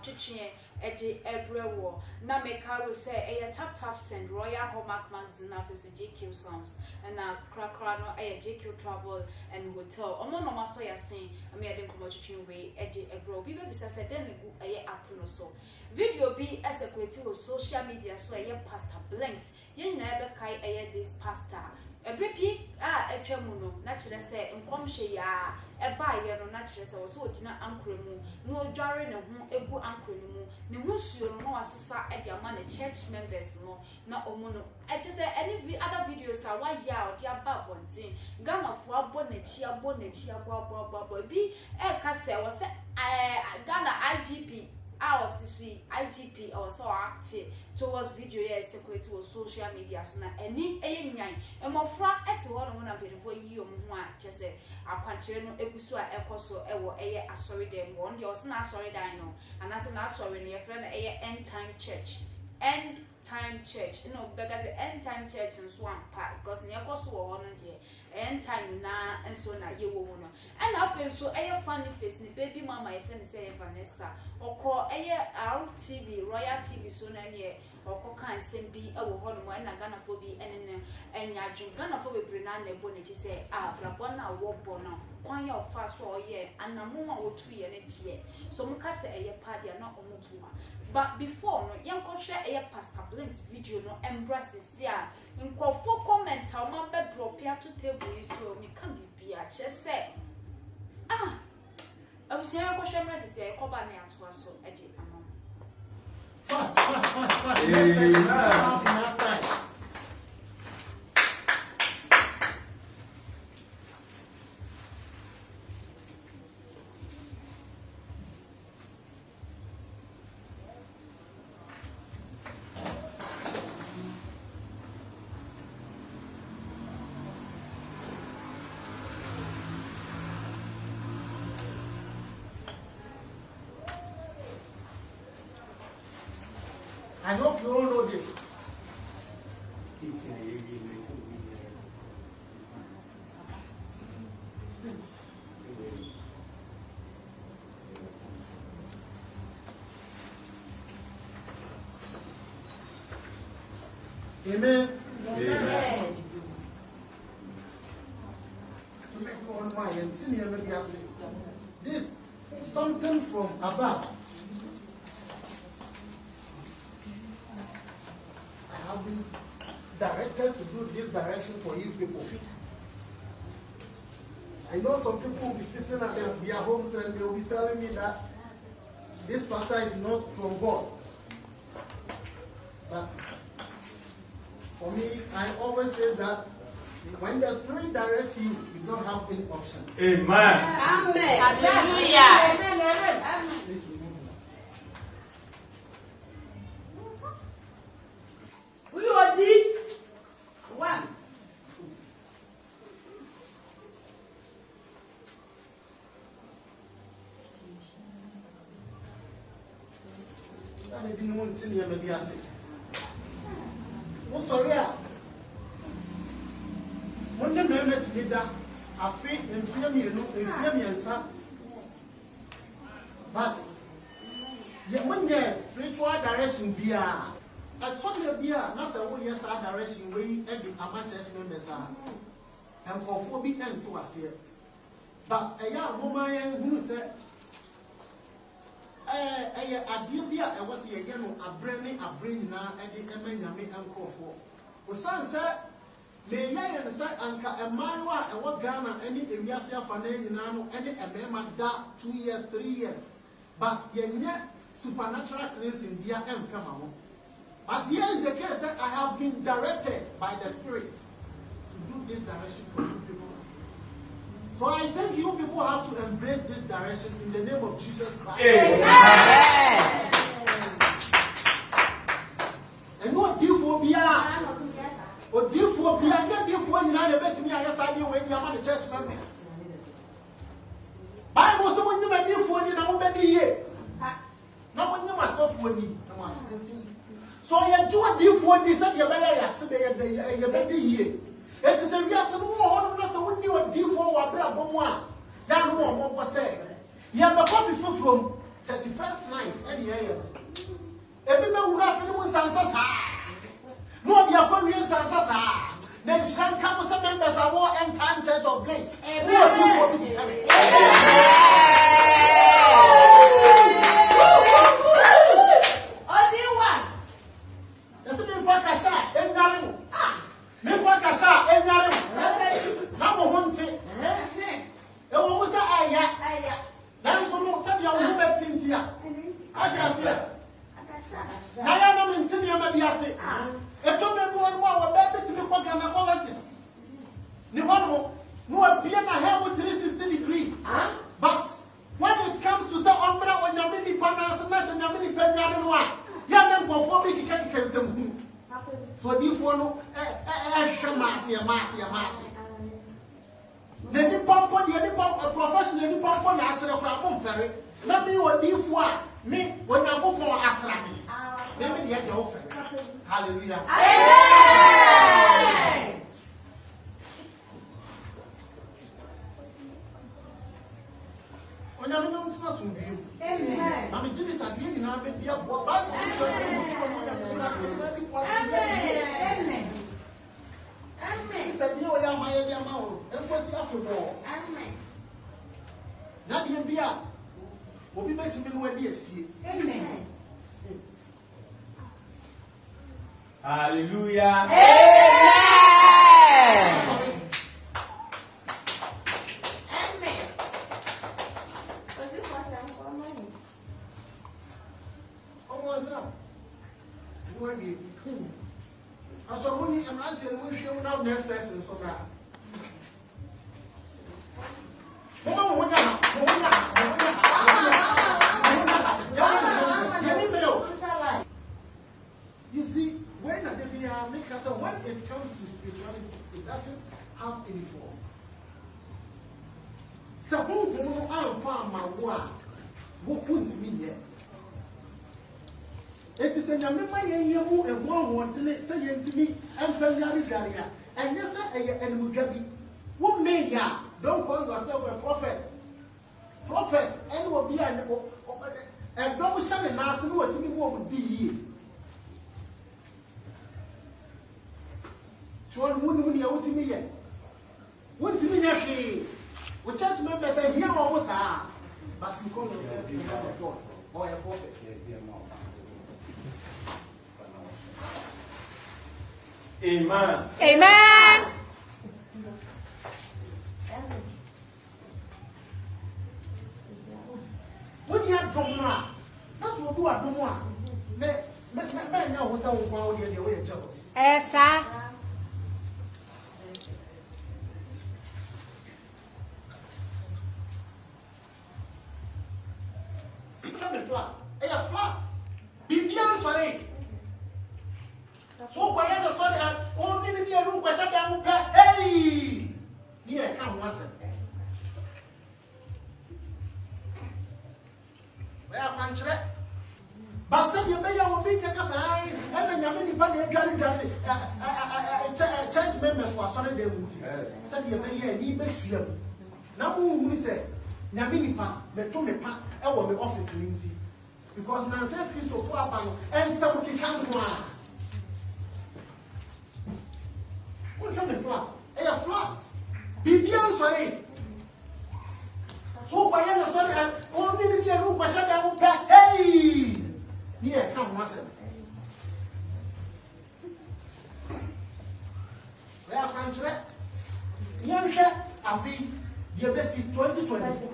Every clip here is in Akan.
twetwe ede ebrewo na meka wo say e tap send Royal Hallmark magazine na fesu JQ Songs na krakra no e JQ Travel and Hotel omo no maso ya sen me ede nkomo twetwe we ede ebrewo bi be bisa say den gu eye app no so video bi esekweti wo social media so eye pastor blinks ye nyina ebe kai eye this pastor ebrepi etwamu no na kire se nkomhye ya eba ye no na kire se wo so ogina ankremu no odware ne ho egu ankremu mu ne husuo no wasesa e dia ma ne church members no na omo no eche se any other videos a wa ya odi aba bontin Ghana fo abo na chi abo bi e ka se wo se Ghana IGP out to see IGP or so active towards video here circulate to social media so na any nyan e mofra ete ho no na bedefo yi om ho a chese akwankyere no egusu a ekoso ewo eye asori dem won de osna asori dan no anase na asori no ye frɛ na eye end time church no because the end time church in swamp park because ne ekoso wo ho no de end time na enso na Yeboah no and afen so eye funny face ni baby mama ye friend say Vanessa oko eye RTV Royal TV so na ne oko kan sembi ewo ho no na Ghana fo bi enene enyadwu Ghana fo bebre na na ebo ne ti say brabo na wo bo no kwan ya ofa so oye anamo a wotu ye ne tie so muka se eye party na omo bua but before no yenko hwe eye pastor blinks video no embraces ya nkofo comment a ma be drop ya to table so me kan bibia che se abusia yenko hwe embraces ya ko ba na ato so edi amam fast I hope you all know this. Amen. Amen. This is something from above. I have been directed to do this direction for you people. I know some people will be sitting at their homes and they will be telling me that this pastor is not from God. But for me, I always say that when the Spirit directs you, you don't have any option. Amen. Amen. Hallelujah. Amen. Please remove that. We are the one. I didn't want to hear me say. Oh, sorry. When the man met me, I feel and fear me, and son. But when there's spiritual direction, be I told you, be not a 1 year direction where you end the amateur members are. And for 4 big ends to us here. But a young woman who said, Adibia, I was a young, a brain now, and the Emmanuel and Crawford. Osan said, may I understand Anka Emmanuel and what Ghana, any area for Nano, any Emema da 2 years, 3 years. But yet supernatural things in dia and family. But here is the case that I have been directed by the spirits to do this direction for you people. So I think you people have to embrace this direction in the name of Jesus Christ. Amen. And what diphobia? Or diphobia, get diphobia, you know, the best me, I guess I did when you are the church members. Bible, someone you may be for you, now, maybe here. Now, when you myself for me, so you do a deal for this and your better yesterday, your better year. It is a real more when you are deal for what one. That one was said. You have a coffee from 31st night, any year. Everybody would have finished Sansasa. No, you are going to Sansasa. Then Shan Council members are war and time church of grace. Who are you for this? What do you want? That's the Fakasha, and Naru. Me Fakasha, and Naru. Number one say, was a aya. That is almost a young woman, Cynthia. Ajagurajah. Nayana Mintinia Madiase. A total one baby to be gynecologist. Niwano, no appear I have with 360 degree. But when it comes to the umbrella when you're many partners and you're many penny, young perform it can some. For this one, Masi. The pump, the professional pump on natural problem ferry. Let me what this one. Me, when I go for Asrami, maybe the offer. Hallelujah. Amen. When I don't trust you, Amen. I'm a genius at the end of the year. What? Amen. It's a new way of my amount. And what's after war? Amen. Not the India. Will be making me where they see. Amen. Hallelujah. Amen. Amen. Almost up. You will be. I saw money and answer and we show now next lesson so that. You see, when it comes to spirituality, it doesn't have any form. Sabon I'm far my work. What wouldn't mean yet? It is a number my young and one say to me, I'm familiar with and yes, and Mugabe. What may ya? Don't call yourself a prophet. Prophet, and will be and don't shine and ask you what you want to be. So I wouldn't out to me yet. What to me, actually? We church members say here almost are, but you call yourself a man of God or a prophet. Amen. Amen. When you have drum now, that's what do I do more. Man, now what's our power in the way of jealous? Essa. Flat. They are flats. Be beyond sorry. So, why are the sorry? Only if you look, I shut down. Hey! Here, come once. Well, country. But some you may have been taken aside, and then you have many church members who are sorry they would say, you may need to now, who say, Yaminipa, Metumipa, our office Lindsay. Because Nancy Christopher and some can go on. What's on the flat? They are flats. Be beyond sorry. So, by any sorry, and only if you look, I shut down. Hey! Here, come once. Well, country, young Afia, you best see 2022.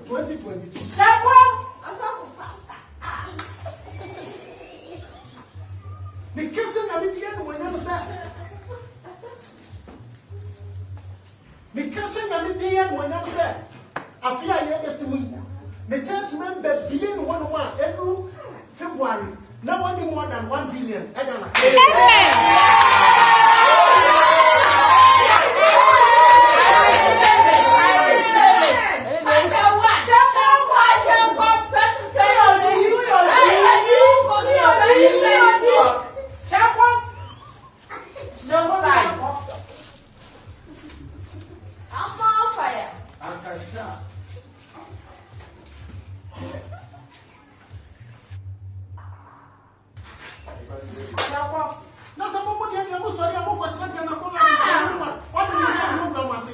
The question I began when I said, the question I began when I said, Afia, the church member being 1 every February, no one more than 1 billion. Na sababu moja ni amuso ya Mungu atakaje na kwa watu ni sasa Mungu amwasi.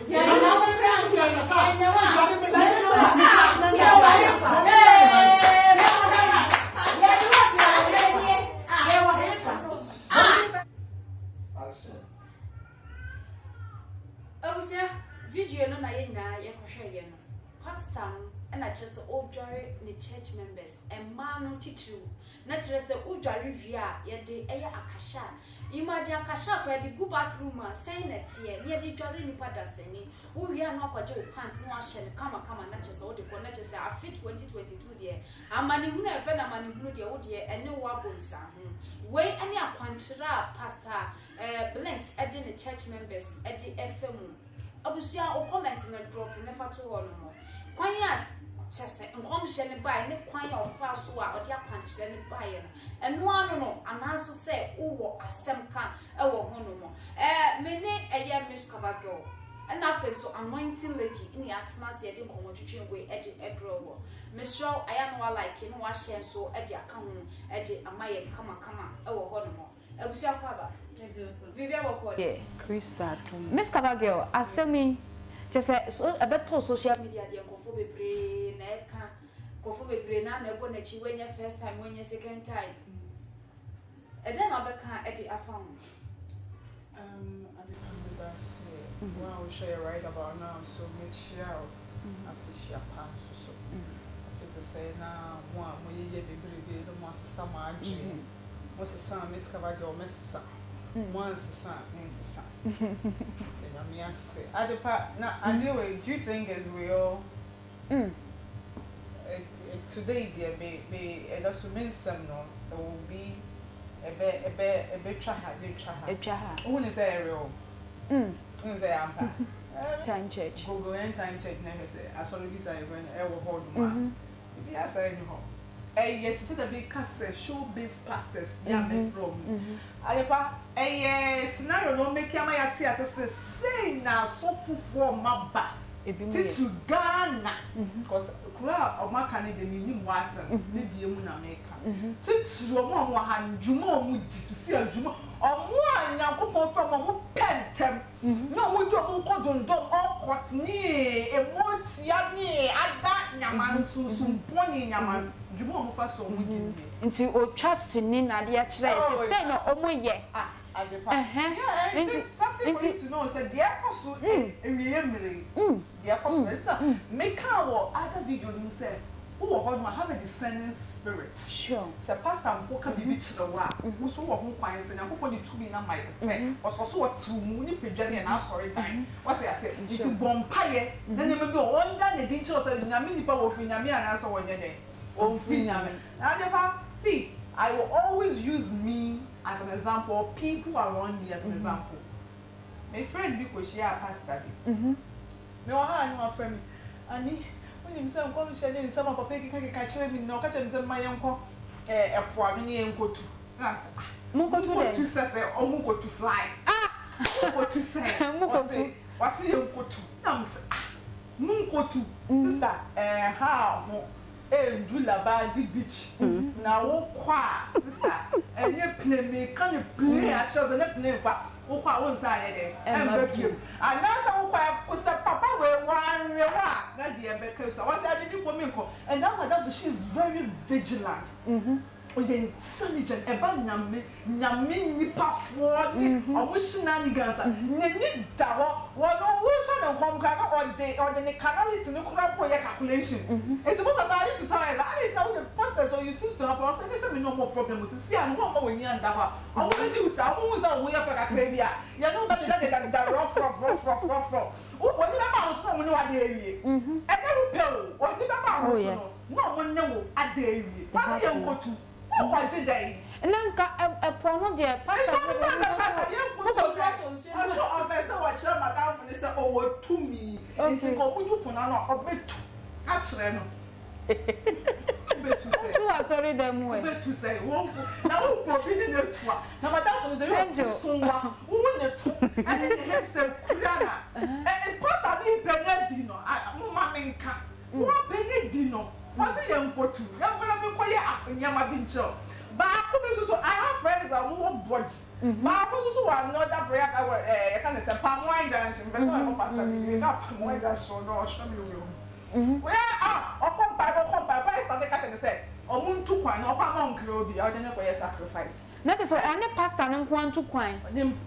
Abusia video no na yena yekohwe no. Pastor and I just Odware the church members and man titru. Naturally say Odware via ye de eya akasha. Imagine akasha kwa the go bathroom saying it here near the dware ni pada seni. We are not kwaje pants no ahye kama naturally all the naturally say I fit 2022 there. Amani hu na efe na mani hu de wo de ene wo abonsa ho. We any akwanchira pastor blinks edin the church members edi FM. Abusia o comment na drop never to all no. Kwanya chese nkomhye ne bai ne kwanya ofa so a odi apanchire ne bai no eno anu no anaso se wo asem ka ewo ho no mo me ne eye Miss Kwadwo na fe so anointing lady ni atena se edi nkomotwetwe we edi ebro wo mesro aya no like no wa share so edi aka ho edi amaye kama ewo ho no mo abusia kwaba bibia boko de k3d Miss Kwadwo asemi just so a better social media de nkofo bebre na eka nkofo bebre na ebo na chi wenye first time wenye second time then obeka e di afam Adepa say wow we share right about now so make sure Afia so Afia say na one we ye bebre no mo sama adwe mo sesa Miss Kwadwo mesesa once sesa Adepa, now anyway, do you think it's real? Today, dear, it doesn't mean some no. It will be a bit try. Who is there real? Who is there? time church Go and time church. Never say. I saw this. I went. I will hold man. If you say no. Yet see the big cast show-based pastors. Yeah, me from. Adepa, scenario no make your my ati as say now so full my back. To Ghana, because crowd of my Canada meaning was the Yemuna maker. Tits your mom and Jumo would see a Jumo or one now come from a pen. No, we don't go all what's near a more tiani at that Yaman soon pointing Yaman. Jumo first one into o trust in Nadia Chile say no omo ye it's something for you to know. Said the apostle, remember the apostle. Make our other video. You say, "Oh, I have a descending spirit." Sure. Say, Pastor, who can be rich the wa? Who so who finds and who can you to me now? My say, or so what to money pejani and our sorry time. What I say? It's a bompire. Then you may be all done. The details and Yamini power of Yami and answer one day. Oh, Yami. Now, see, I will always use me as an example, people around me as an example. My friend because she a pastor. Me wa no friend ani when him say come share dey some papa can catch me no catch me say my enko epo me ne enkotu. Munkotu to say o munkotu fly. Munkotu say munkotu. Wasi enkotu. Na me say munkotu. Sister how Ndula ba di beach. Na wo kwa sister. Enye play me can you play at shows and play fa. Wo kwa won sa ye de. Mbabiem. Anasa wo kwa ko say papa we wan we wa na de e be so. Was I did for me ko. And that madam she is very vigilant. Oye intelligent eba nyame nipa fo ni omushina ni gansa nyani dawo wono wo sha na hom ka or the canality no kura po ye calculation it's supposed to tell you to tell us I is how the pastor so you seems to have also they say we no more problem we see and one more we and that I want to do so who say we have ka bia you know that rough oh when you ba so when you are there e na wo pe o when you ba so no when you are there pass you go to what today nanka epono de pastor so obese wa chere madam funi say o wo to me nti ko buju puna no obetu a chere no obetu say tu asori dem we obetu say won na wo po bi ni netu na madam funi de yo sunwa wo ne tu and the him say kurana and pastor ni penye di no mo ma menka wo penye di no wasi ye nkotu ya bana me koye nyama bi ncho So I have friends that move body. But also another prayer I can say palm wine junction, but I hope I said palm wine junction no show me. Where or compare by something catching the say. Or moon to coin or palm groby, I don't know where sacrifice. That is only pastor and one to coin.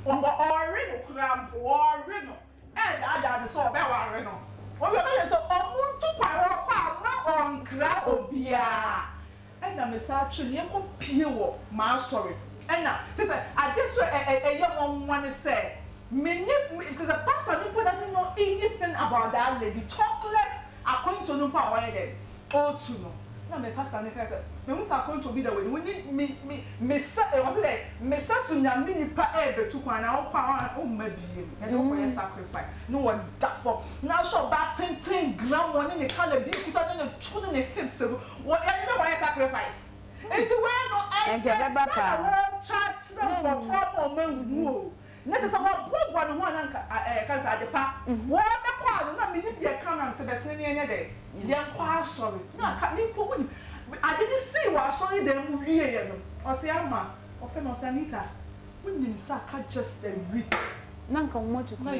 Or reno cramp or reno. And I saw about reno. What we are so moon to coin or palm on crab or beer. And I'm actually a pure my story. And now, just I guess a young one say, it is a pastor who doesn't know anything about that lady. Talk less according to no power. Oh, to know. Now, my pastor said, "We must going to be the way. We need me. Was it Messa Sunya mini pa ebe to one out power. Oh, maybe and no sacrifice. No one that for now. So about 10 gram one in the color be put on the tune in the hips. What I know why sacrifice. It's where no I get a church for men. That is about one because Adepa. What the part? Not me. You come and say, "Bessie, any day." They're sorry. No, I can't. I didn't see what sorry them really. Or say, "Amma, or famous Anita." We didn't sack just a week. Nanka want to no,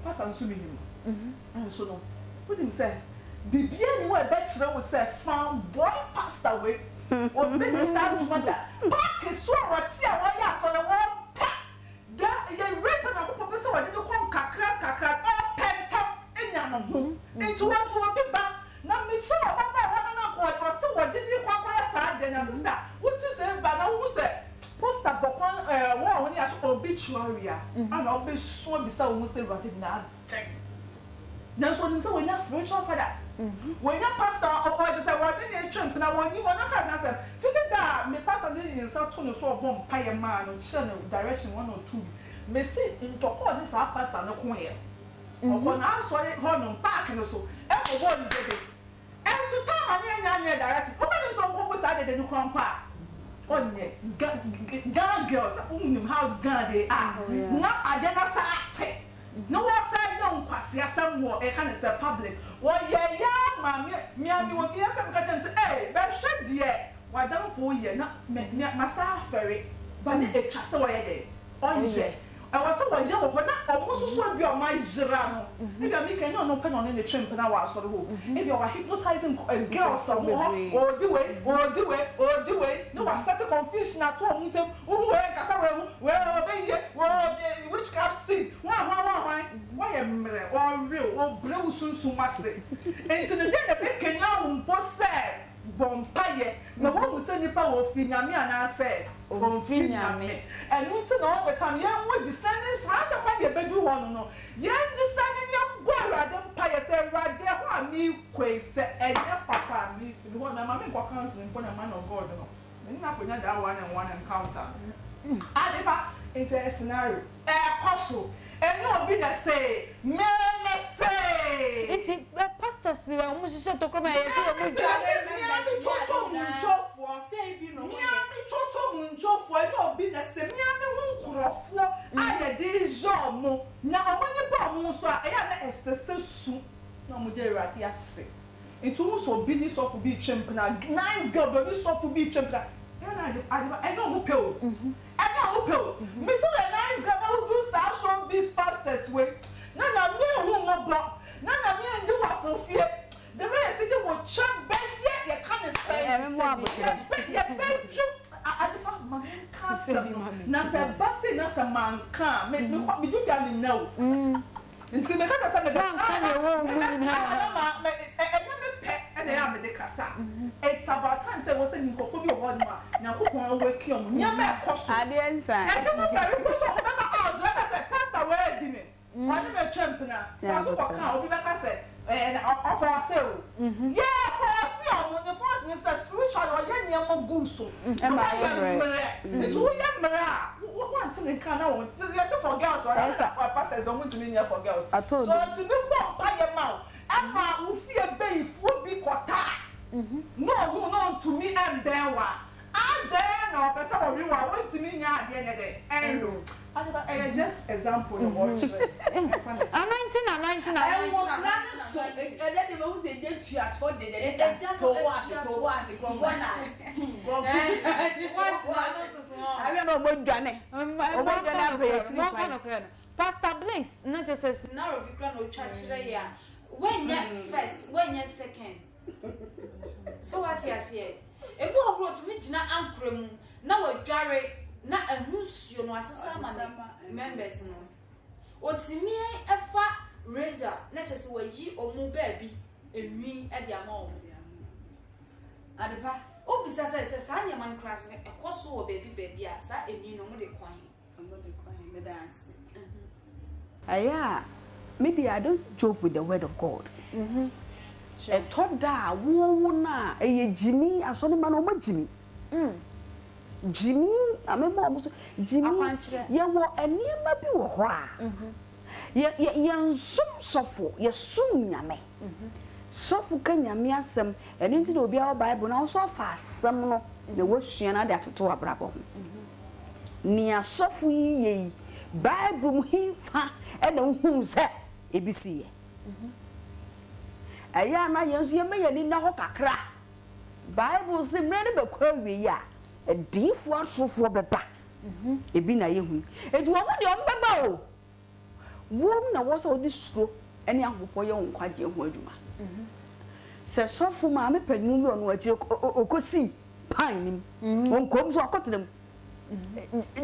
pass on to me. And so no. We didn't say. Bibi anywhere bachelor was say found boy passed away. Or maybe start to wonder. Back is so what's here. Why ask on the wall? That you written a professor. I didn't come kakra all pent up in Yamahu. Into what will be back. Now, me sure about one was so what did you call my son, sister? What you say, but I was a poster book on war when you have obituary. And I'll be so beside who say what did not take. Now, so when you're spiritual father, when you're pastor or just a word in a chunk, now when you want to have answer, fitted that me pastor didn't insult to so bomb pie man or channel direction 1 or 2. May say in Toko, this our pastor no queer. Or when I saw it on park and so, everyone did it. And so time and direction. What is some people decided they do come park? On gun girls, how gun they are. Not I didn't say. No one said young Kwasia somewhere, a kind of public. Well, yeah, mammy, me and you will hear from Catching say, hey, but shut dear. Why don't for you not my ferry, but a trust away. Oh, yeah. I was so young, but not almost so be on my Gerano. Maybe I make no open on any trim and I was sort of. If you are hypnotizing a girl somewhere, or do it. No, I started confusion at home. Where Cassava, where obey which cap see? Why am I or real or blue soon so massive? And to the day the big can both say, Bompire, no one will send you power of Finyami and I said, Finyami. And until all the time, young with descendants, ransom by your bedroom one no. Young descending young boy, I don't pay a say right there, who me quays and your papa, me, the one I'm a counseling for a man of God. And not with that one encounter. Adepa into a scenario, a apostle. And no be the say, me say. It's a pastor, see, I almost shut to come. Nice girl, baby, so to be champion. I know who pill. I know who pill. Miss a nice girl who do social these pastors way. None of me who will block. None of me and you are for fear. The rest of them will chop back yet. You can't say, I can't Nasa Bassi, Nasa man can't make me what me do. I mean, no. And see, because I'm it's about time say was in Kokobi one now Coco wake you near my cost. I didn't say. I don't know if I remember I said, Pastor, where did it? One of a champion. That's what I'll be back. I said, and offer a sale. Yeah, for a sale when the first minister spiritual or young Guso. Am I? It's all young one thing can know. Yes, for girls, or pastors don't want to be here for girls. I told you. So it's a bit more by your mouth. Emma who fear bay would be quota. No, who known to me and Bewa. I dare no person of you are waiting to me at the end of the day. And just example of what I'm 19. I was not so. And then they will say, did you at what did they to watch it or was it? no mo dwane Pastor Blinks not just as narrow be grand or church ya. When ya first, when ya second. So what you say? E go wrote me Jnana ankrem na we dware na ahusuo no asesa members no. Otimi efa razor na chese we yi omu baabi enwi e dia ma o. Adepa obisa say sa nya man class e koso wo baabi a sa enwi no mo de kwan me dance. Aya, maybe I don't joke with the word of God. Sure. A thought that wona a Jimmy as one man over Jimmy. Jimmy, I remember Jimmy. Ya wo eni ma bi wo ho a. Ya nsum sofo, ya sum nyame. Sofo ka nyame asem, eni nti na obi a Bible na so fa asem no, na wo hua na de atoto abrabo ho. Ni asofo yi Bible himfa and whom say ABC. Aya na yensu ye meyani na ho kakra. Bible say mre be kwa wi ya a deep one for beba. Ebi na yehu. Edu wo de ombeba o. Wom na wo so di suro ene ahopɔ ye wonkwaje ho aduma. Se sofo ma me panimu bi ono achi okosi pan nim. Wonkom so akotenam.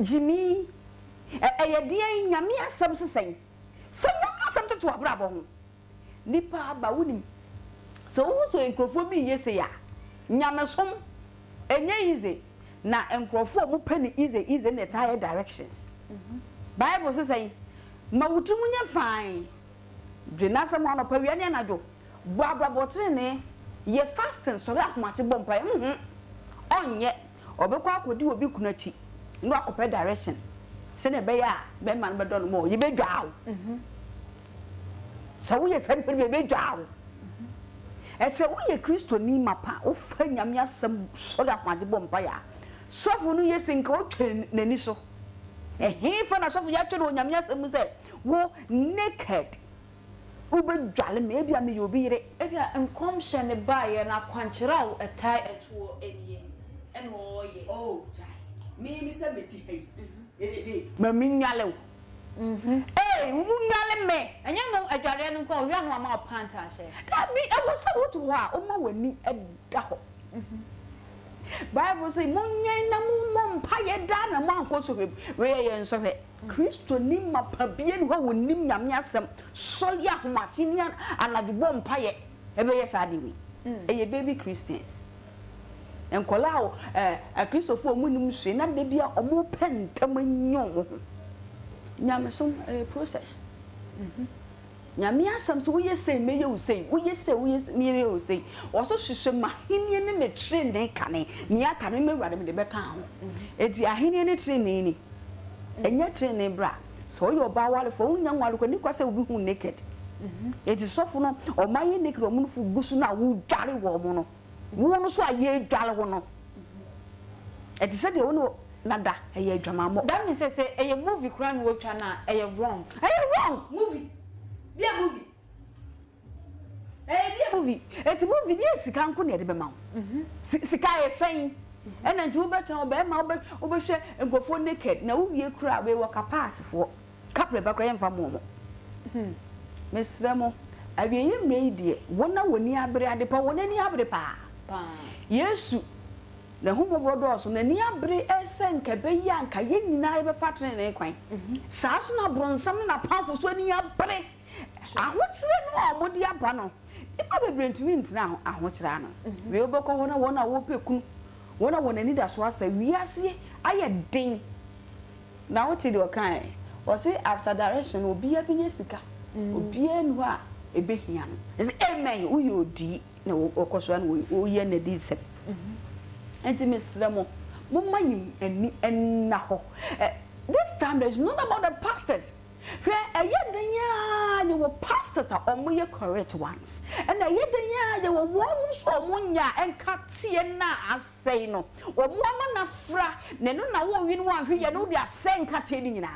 Jimmy Eyedie nyame asem sesen. Fa nyame asem to abrabo ho. Nipa ba wunim. So wo so enkrofo bi yese ya. Nyame som enye easy na enkrofo mu pani easy in the entire directions. Bible sesen ma wutumu nya fine. Dwena asem ho no pa wiane anadwo. Bo abrabo trene ye fasting so ra akmache bompa. Onye obekwa akodi obi kunachi. No akopa direction. Sene be ya be man be don mo ye be dwaw so wo ye san pe be dwaw ese wo ye Kristo ni mapa wo fa nyame asem so da kwaje bompa ya sofu no ye sinka wo twen nani so he fa na sofu ya twen nyame asem se wo naked wo be dwale me bia me ye obi yire e bia enkom hye ne ba ye na kwankyera wo etai eto eniye en wo ye oh jai me se meti hey Mami nyale. Eh, nyale me. Anya no adware no ko wi anu ama opanta hye. Da bi e wo se wotu ho a o ma wani eda ho. Bible say munyan na mumpa ye da na mo ankoso we ye nso hwe. Kristo ni mapa bie no ho nim nyame asem. So ya homachi ni anadwo mpa ye. E be ye sade wi. E ye baby Christians. Enkola o Christopher omunim hwe na de bia omo pentam nyon nyame so process nyame asam so we say me you say we say me you say o so hwehwe mahenie ne me train den kane ni aka ne me wade me de beka ho eti ahenie ne train ni enya train bra so yo ba wale fo unya nwale ko ni kwase obi hu naked eti sofo no o maye naked o munfu gusu na wo dware wo mo no wo so aye dwale wo no eti se de wo no nada aye adwamamo that means say a movie crime wo twa na wrong movie be a movie movie eti movie dey sika nko na de be ma wo sika ye sen ena nti wo be twa be ma wo be hwe ngofo naked na wo wie kura we work pass fo kapre ba kra yemfa mo mesremo abiye mmeidie wona woni abre Adepa wona ni abre pa Yesu na humobro do so na ni abre esenka be ya nka ye nyina be fatre ne kwan saaso na bronsam na pamfo so ni abre ahokyere no omodi aba no ipa bebre ntumi ntina ahokyere ano we obekọ wona wo pekunu wona ni da so asa wiase aye den na wote de okan o say after direction obi abinye sika obi enu a ebehia no is amen uye odi na okoso an uye na di sep enti mesremo mummayi eni enna ho this time there's not about the pastors where ayedanya you were pastors that omoye correct ones and ayedanya you were one so omunya enkatie na asay no omuama na fra ne no na wo wi no ahwe ye no de asay enkatie ni nyina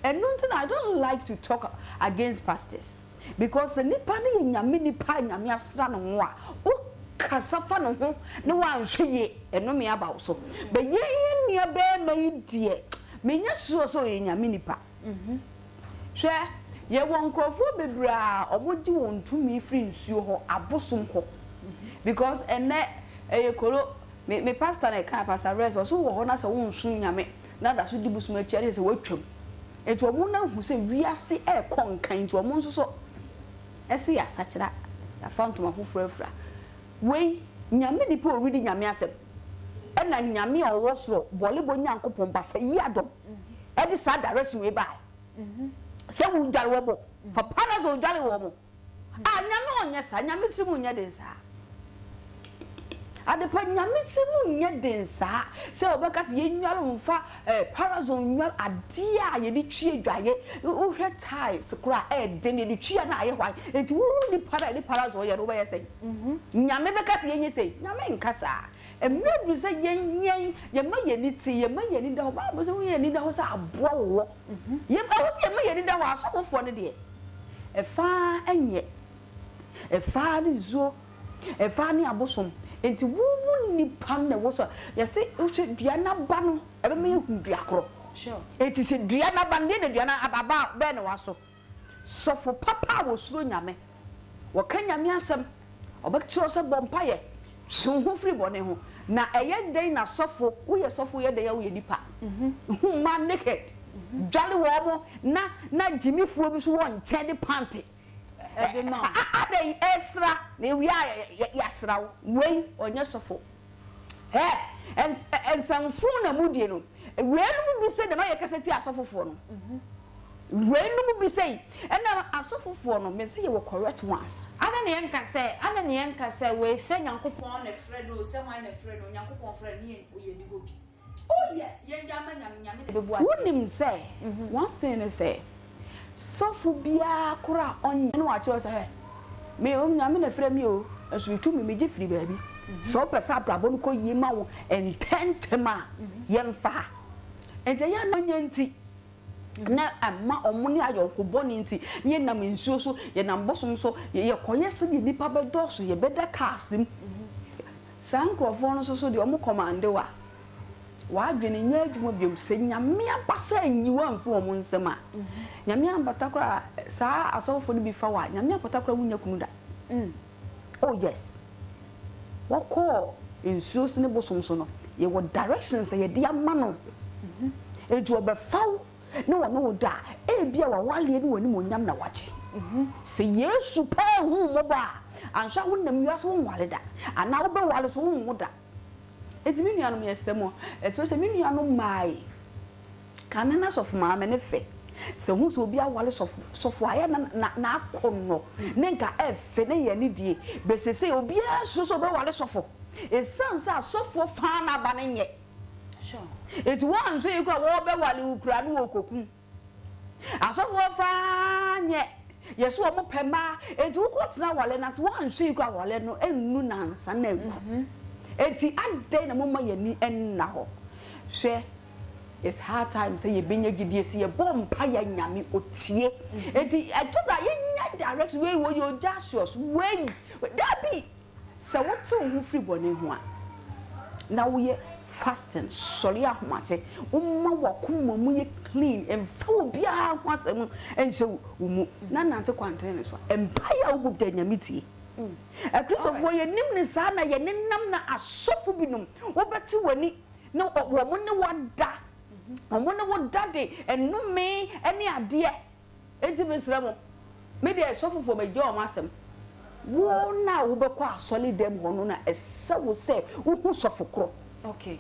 and nothing I don't like to talk against pastors because the nipa ni nyame nipa nyame asra no ho a kasafa no ho ne wanhwe ye enome aba so be yen nia be mai die menya so ye nyame nipa hwe ye wonkrofo bebra omoji wontumi free nsuo ho abosom ho because ene kolo me pastor na kan pastor rest so wo ho na so wonsu nyame na da so dibusum achiare se watwam eto omo na hu se wiase konkan to omo nso so ese ya sachira ya fantoma fufurafura wei nyame nipa oridi nyame asem ena nyame owo soro bolebo nyankopon basa yi adom e di sa direction we bai se wu dware wo mo fa para zo dware wo mo nyame onye sa nyame simu nya den sa Adepa nyame simu nya den sa se obeka se ye nwalo mfa para zo nwal ade a ye di twie dwaye wo hwe ties kura de ne di twie na aye hwan enti wo ni para zo ye no be ye sei nyame beka se ye nye sei nyame nkasa emredu se yen ye ma ye ni ti ye ma ye ni da ho ba bo se wo ye ni da ho sa aboa wo ye ba wo se ye ma ye ni da ho asofofo ne de efa enye efa ni zo efa ni abosom enti wo ni pam na wo so ye se wo dua na ba no ebe me hu dua kro sure enti se dua na ba ne dua na ababa be ne waso sofo papa wo suro nyame wo ka nyame asem obekcho se bompa ye hu free bone ho na eye den na sofo wo ye sofo ye den ya wo ye dipa hu man naked jolly wo mo na jimi fuo bi so won che de panty ebe ma ade esra na wi ya sra wei onye sofo en sanfu na mudie no wenu bi se de ma ye kaseti asofofo no wenu bi se na asofofo no me se ye correct ones ana ne yenka se we se nyankopon na frɛ no se wan na frɛ no nyankopon frɛ no ye di hobi Oh yes. Ye jama nyame na bebu wonim say one thing is say sofo bia kura onye no wa che say me nyame na frɛ mi o asu tu me gi free baabi so pesa brabo no ko yima wo ententema yemfa ente ya no nyanti na ama omuni ayonko boni nti ye nam nsuo so ye nam bosom so ye koye se de nipa be doso ye beda kasim sankrofo no so de omo commande wa adwene nya adwuma biom se nyame abasa anyiwa mfu omo nsema nyame ambatakra sa asofo no bi fa wa nyame apatakra wunya kunu da oh yes wako nsuo se ne bosom so no ye wo directions ye de ama no eju obefaw no wa no da bia wa wale ni woni monyam na wache se yesu pa hu mo ba ansha wonnam wiase wo wale da ana wo be wale so wo da etimi nuanom yesemo especially mi nuanom mai kanana sof ma me ne fe se hu so bia wale sof aya na akonno ne nka efe ne ye ne die besese obi so be wale sofo esansa sofo fa na ba ne nye eti wan so yikwa wo be wale ukura no okoku asofo fa nye yeso mo pema eti wo kotena wale na so wan so yikwa wale no ennu na nsa na eku eti ade na moma yani enna ho hwe it's hard time say ye benya gidie se ye bompa ya nyame otie eti atoda ye nya direct way wo yo Joshua way that be se what to free bone ho a na wo ye fasting sorry ahomate umma wakoma mu ye clean emfa obi a kwasam ense umu na nante kwantene so empire wo bobda nyame tie Christopher ye nim ne sa na ye nenam na asofo binum wo beti wani na wo mo ne wada omo ne wada de enome ene ade enti mesra mo me de asofo fo me je o masem wo na wo be kwa asole dem hono na ese wo se wo hu sofo kro okay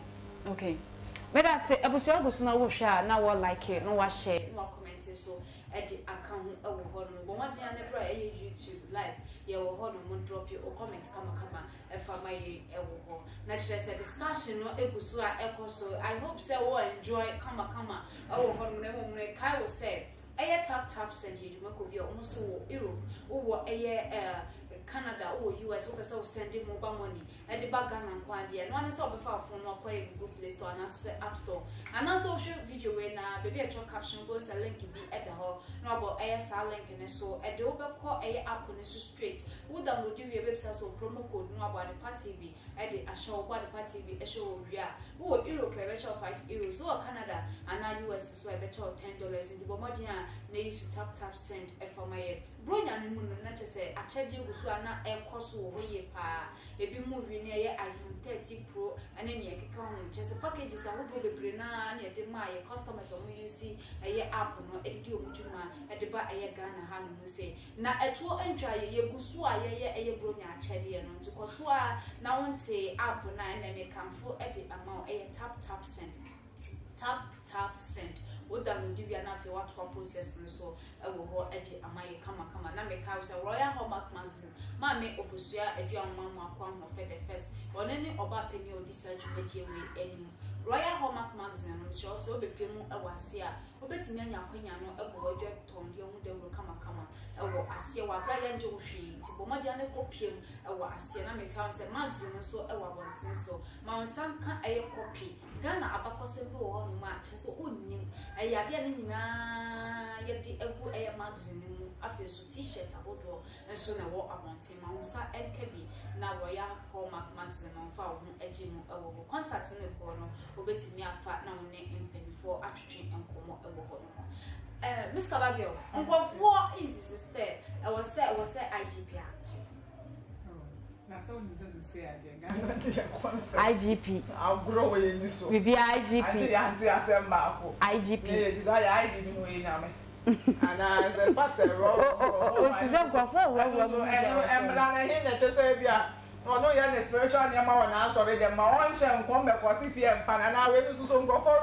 me da se abusu na wo hwa na wo like it no wa share no comment so edi account ewo ho no bo wadin na bra YouTube live ye wo ho no mo drop your comment kama efa my ewo ho na chere say discussion no egusu a ekoso I hope say wo enjoy kama ewo ho no na mo kai wo say tap send you mako bi o mo so wo Europe wo eye Canada or US or so sending mobile money at the bag and quantity and one is over far from no quite Google Play Store and also App Store. And also social video when baby a talk caption goes a link to be at the hall, no about ASR link and so at the over call a app on so straight. Would download your website so promo code no about the Part TV at the show about the Part TV a show yeah. Oh Europe a better €5 or Canada and now US so a better $10 in the Bomodia they used to tap send for my Bronya ni munu na chese Ajagurajah so na ekoso wo ye pa ebi mu wi na ye iPhone 30 Pro ane ne yekeka ho chese packages ahodo bebre na na de ma ye customers o mu use eye app no edidi o mutuma Adepa eye Ghana ha no se na eto entwa ye gusu a ye eye bronya achede no ntuko so a na wonte app na na me kamfo ede ama eye tap send Oda no di na fe what one process so ewo ho edi amaye kama na me ka say Royal Hallmark magazine ma me ofusua adua mama akwa no fe the first onene oba penny odi sajumedie we eni Royal Hallmark magazine no so so be pemu ewo ase a obetimi anya kwanya no ebo wadwa tonde mu de kama ewo ase wa bra ya nje wo hwi ti bomodia ne kopiem ewo ase na me ka say magazine so ewo abonten so ma onsanka eye copy Ghana abakose bi wo no ma che so onnim ayade ne nyina yedi egu eye magazine mu afi so t-shirt abodo enso na wo abonten ma onsa enkabi na Royal Hallmark magazine no fa wo agi mu ewo contact ne ko no obetimi afa na wo ne mpanyfo atwetwe enkomo ewo ho no Miss Kwadwo nkoafo is sister I was say IGP act IGP. I'll grow in so. We be IGP. I did IGP. Yeah, IGP no way now. And as a pastor, oh, it's a go and just say, oh no, you're the spiritual Yeboah now. Sorry, the my shall come back was if you and Panana will so go for.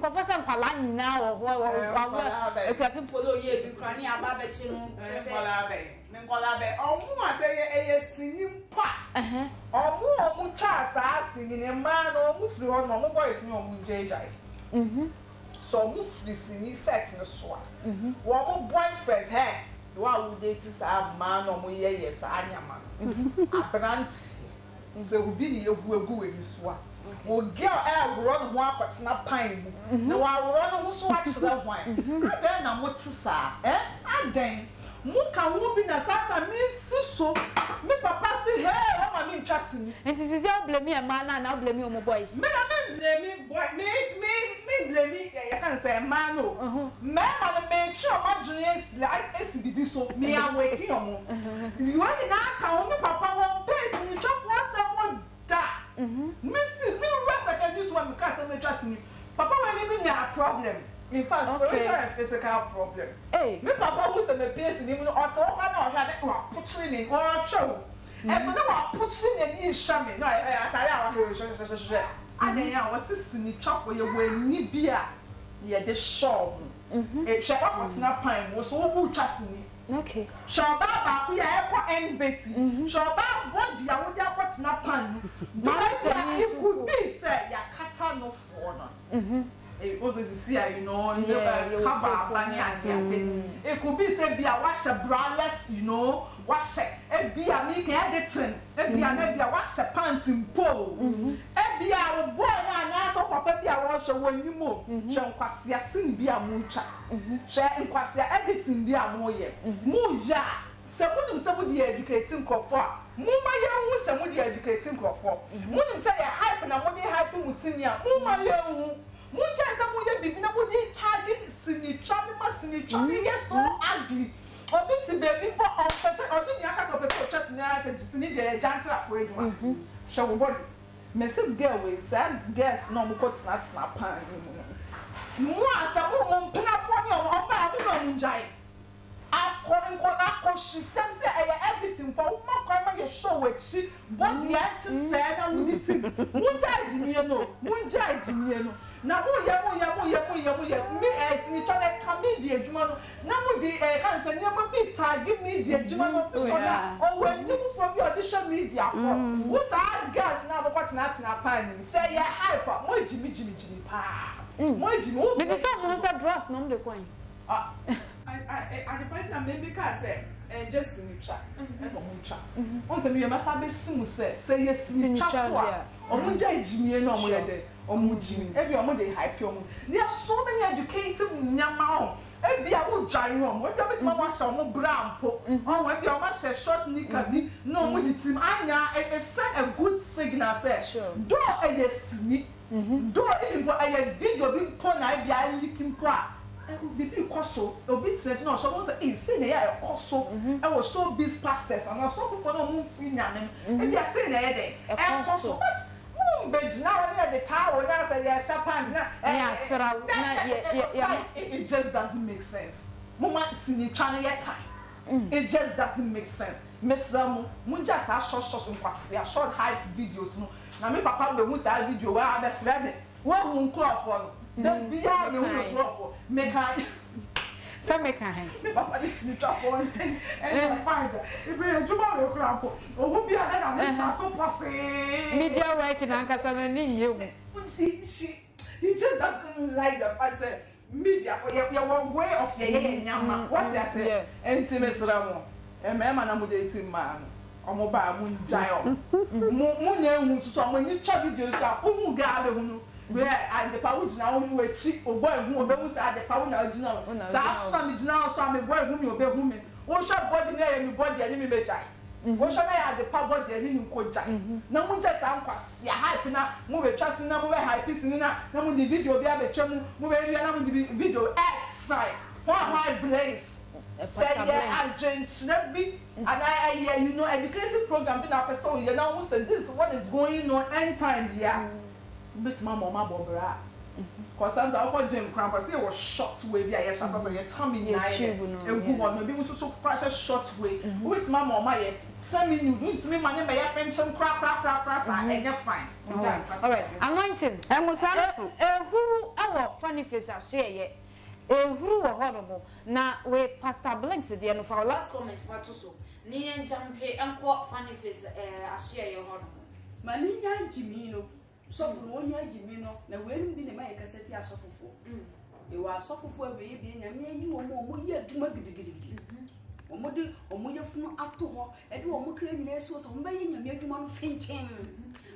Go for some palani now or people ye be crying about betchino. Nkolabe omu aseye singing pa omu cha singing e man omu free ho no boys ni omu jejai so omu free singing sex no so wo omu boyfriends he wa wo date sa man omu ye sa anyama abranti nze obi ni egu we ni so wo girl run ho akwatena pan mu na wa run ho so akire hwan adan na mo tisa adan Muka won't na sata me so me papa say hey o ma me trust me and this is you blame me a man and now blame me on my boys me blame me boy me blame me I can say man no me man me sure ma junior like SBB so me awake omo you want na aka me papa won base ni twafo asem da me see me rest again this one because say me trust me papa when me nya problem in fact spiritual and physical problem me papa who say me base ni no oto kwa na ohwa wa puchiri ni wa show e so na wa puchiri ni shame no atare a wa hwe adan ya wa sisi ni twafo ye wani bia ye de show e hwe wa kotina pan wo so wo twase ni okay shoba ba ku ya e ko embeti shoba body a wo ya kotina pan do it could be say ya kata no for no it was you know, it could be say be a wash a braless, you know, wash it be a make editing, it be a wash a pants in pole, it be a boy and answer papa be a wash when you move, shall quasia sin be a mucha, share and quasia editing be a moye, muja, somebody educating for. Muma young somebody educating for. Munim say a hype and a money hype with senior, Muma young. Munja samu ye bibi na bodi target sinitwa me masinitwa me ye so ugly obi ti baby for on person obi ni aka so person trust na say sini de jantra for eduma show body me say girl we say girls no mo ko tina pan mu asamu mo mpena fo ni o pa abi no munjai akọ she say editing for mo ko ma ye show wechi body ya ti say na we di tin munjai jimiye no na mo ye me esini chale kamidi adwuma no na mo di kan se nyama bi tag media adwuma no so na o we ni from your audition media for wo sa gas na abokwa tina pan ni say ya hype mo jimi pa mo jimi o maybe some no say dross no de coin I the person maybe can say just sinitra and omucha on se me masa be simu say yes sinitra so omunja ejimie no omo yede omujimi e bi omo dey hype omo there are so many educated nyama e bi a wo dware omo e bi omo ma sha omo brampo omo e bi omo sha short nika bi no omo di tim anya e send a good signal say do e yesini do e go e big obi po na e bi a liking pra bibi koso obi tse no so say say na ya koso e wo so biz pastors and so people no mu free nyame e bi say na ye dey e koso but Jnana at the tower, that's a Japan. It just doesn't make sense. Mama sini chana ye kind. It just doesn't make sense. Miss Munja sa short hype videos no. Na me papa be mu sa video where I be friend. Where won crop for. The biya me won crop for. Make I some make kind. Me papa this sini trap for and find. If you juma we crop. O hu bia na me so passe. Media work in Ankasa no ni you. He just doesn't like the fact that media for your way of your nyama. What you say? Intimacy ramo. E me ma na mo dey team man. Omo ba mu jai o. Mu nya hu so mo ni twa videos a o mu ga be hu no. Where Adepa wo jina wo hu echi o boy hu obe hu sa Adepa wo na jina. Sa so me jina so me boy hu me obe hu me. Wo shot body na ye me body ani me be jai. Wo shona ya Adepa body ani ni nkoja. Na mu nja sa nkwase hype na mu be twase na mu be hype sin na mu di video bi abetwa mu be wi na mu di video outside. Why blaze? Say yeah, Argentina be and I you know educative program be na person you now say this is what is going on end time here. Bit my mama bobra. Cause sometimes I gym cramp say was short way be a shot of your tummy na e go on maybe we so crash a short way. With my mama ye send me need me money by your friendship crack and get fine. All right, anointing. I must have who our funny face as ye who were horrible. Now we Pastor Blinks at the end of our last comment for so. Ni and Jampe and quite funny face as ye horrible. Maninya Jimino. So for 1 year Jimino, na when be the my cassette as of 4. You are so for baby and you or more year to make it. Omodi omoye funu ato e de omo kra nyina eso so mba ye nyame adwuma mfenchen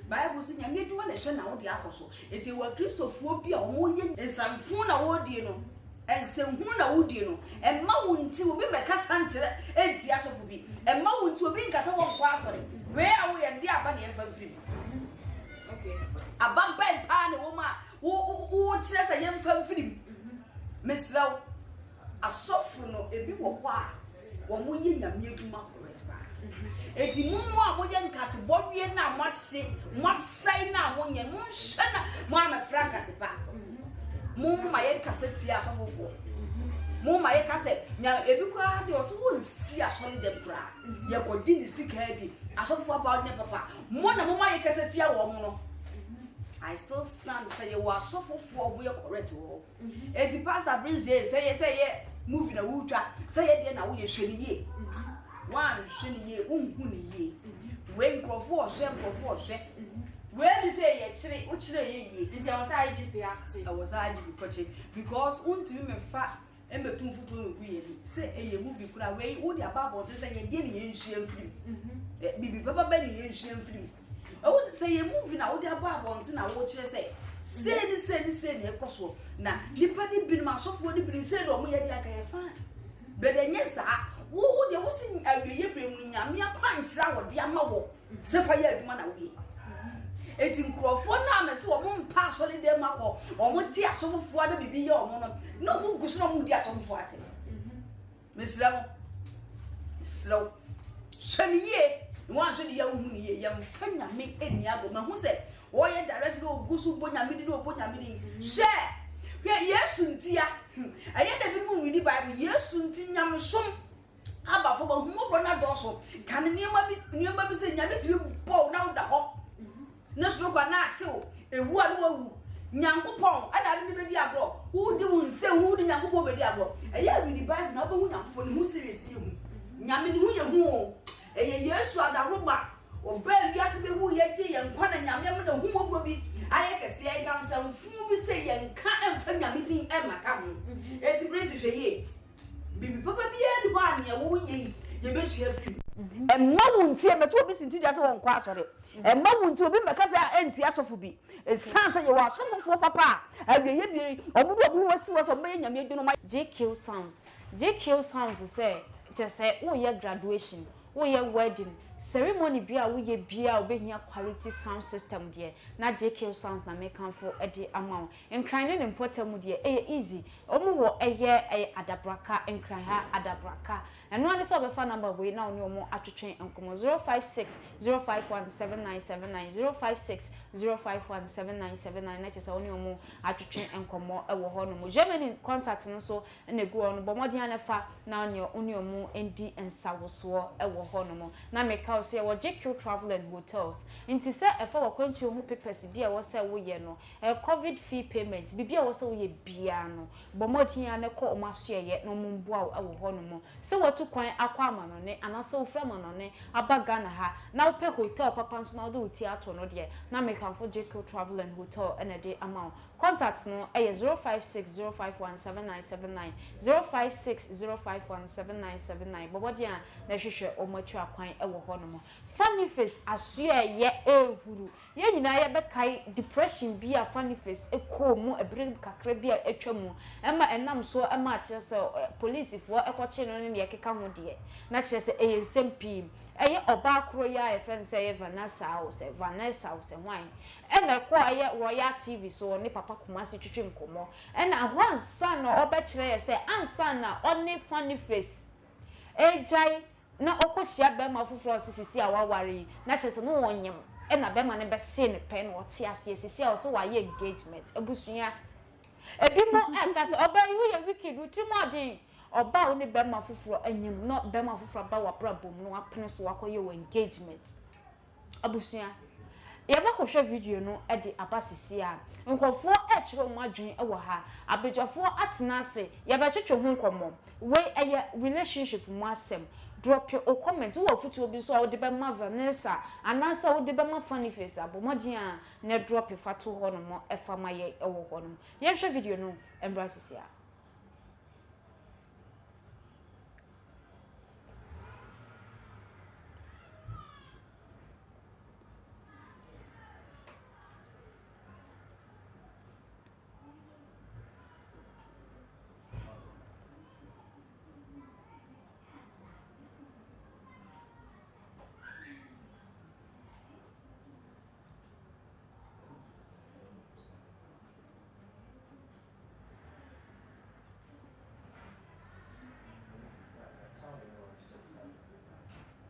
bible se nyame adwuma na hye na wo de akoso eti wa kristofuo bi a omo ye ensamfu na wo die no ensemhu na wo die no emma wo nti obi meka santere enti asofo bi emma wo nti obi nkasa wo kwa asore we a wo ye ndi aba na emfa mfiri okay aba ben pa na wo ma wo kire sa ye mfa mfiri mesraw asofo no ebi wo kwa wo ye nyame adwuma correct ba eti mumu a wo ye nkate bowie na mwasai na wo nye nhye na mo amafra nkate pa mumu ma ye kaseti asofofo mumu ma ye kase nya ebi kwa de oso wo nsi asori dem pra ye kodi ni sikadi asofofo about ne papa mo na mumu ma ye kaseti a wo no I still stand say you are asofofo wo ye correct wo eti pastor brings here say ye movie na wutwa say ye na wo ye hwene ye one hwene ye unhu ne ye when crofo hwe when say ye kire o kire ye nti I was IGP active I was IGP coach because untu me fa emetum futu no ku ye ni say ye movie kura we wo de ababo to say ye de ne ye nhia mfiri bibi papa ba ne ye nhia mfiri o say ye movie na wo de ababo nti na wo kire say ni ekoso na nipa ni bi ma sofo ni bi say do mo ye de aka ye fan be de nyesa wo de wo si awiye bremu nyame akwankyira wo de ama wo se fa ye aduma na wo ye eti nkrofo na me se wo mpa asori de makọ o mo ti asofofo ado bibi ye o mo no wo gusu no mo di asofofo ate mesra slow shaniye wan so de ya hu ni ye yam fanya me eni abo ma hu se wo ye direct no gusu bonya me di no bonya me di she hwe yesu ntia aye da bi mu read bible yesu nti nyam som aba fo ba hu mo bro na do so kan niema bi se nyame ti bo na wo da ho na stroke na atew ewu a no wawu nyankopon ada ne be di agro wo di wo nse wo di nyankopon be di agro eya read bible na obehu nyankopon ne hu serious ye hu nyame ne hu ye hu o eye yesu ada roba oba wiase be hu ye je ye nkwa na nyame mo na hu mo bi aye kese ye kan sam fu bi se ye nka emfa nyame din e maka ho eti grace hwe ye bibi papa bi e di ba ne wo ye ye be sua free emma wunti e meto obi sinti dia se won kwa asore emma wunti obi meka se enti asofo bi esan se ye wa asofo papa awiye bi omudu obi wasi wo so me nyame adwunu ma JQ sounds say just say wo ye graduation wo ye wedding ceremony bia wo ye bia obehia quality sound system there na JQ sounds na make am for e amount enkran ne importamu there easy omo wo eye adabraka enkran ha adabraka eno ane so befa number we na oni omo atwetwen enkomo 05605179790 056051797 na chese oni omo atwetwen enkomo ewo ho no mo Germany contact no so na egu ono bomodi anefa na oni omo endi ensawoso ewo ho no mo na meka o se wo JQ Travel and Hotels inti se efa wo kwantu omo papers bia wo se wo ye no covid fee payment bibia wo se wo ye bia no bomodi ane ko omo aso ye no mo mboa ewo ho no mo se wo kwan akwa amano ne anaso ofra amano ne abaga na ha na wo pe hotel papa nso na wo do theater no de na me kan for JQ Travel and Hotel and de amount contact no 0560517979 0560517979 bobodi a na hwehwe o matwa akwan ewo ho no mo funny face asua ye ehuru ye nyina ye be kai depression bi a funny face ekọ mu ebre kakra bi a etwa mu ema enam so ema chese police fo ekoche no ne ye keka ho de na chese eyensem pim eye oba kro ya efense ye Vanessa house wine ena kwa ye Royal TV so ne papa kumasi twetwe nkomo ena ahwansa no obekire ye se ansa na oni funny face ejai na okohia bema foforo sisisi a waware na chese no wonyem ena bema ne be se ne pen wo te ase sisi a so wa ye engagement ebusua edimo akase oba yu ye wicked utimodin oba oni bema foforo anyem no bema foforo ba wa problem no apene so akoye wo engagement abusua ye ba ko hwe video no e de abasisi a nkofo e kire mo adwen e wo ha abejofo atena ase ye ba twetwe ho nkomo we eye relationship mo asem drop your comment wo futu obi so wo de be ma Vanessa anansa wo de be ma funny face abomodin a na drop your fatu ho no mo e fa ma ye e wo ho no ye hwe video no embrasisi a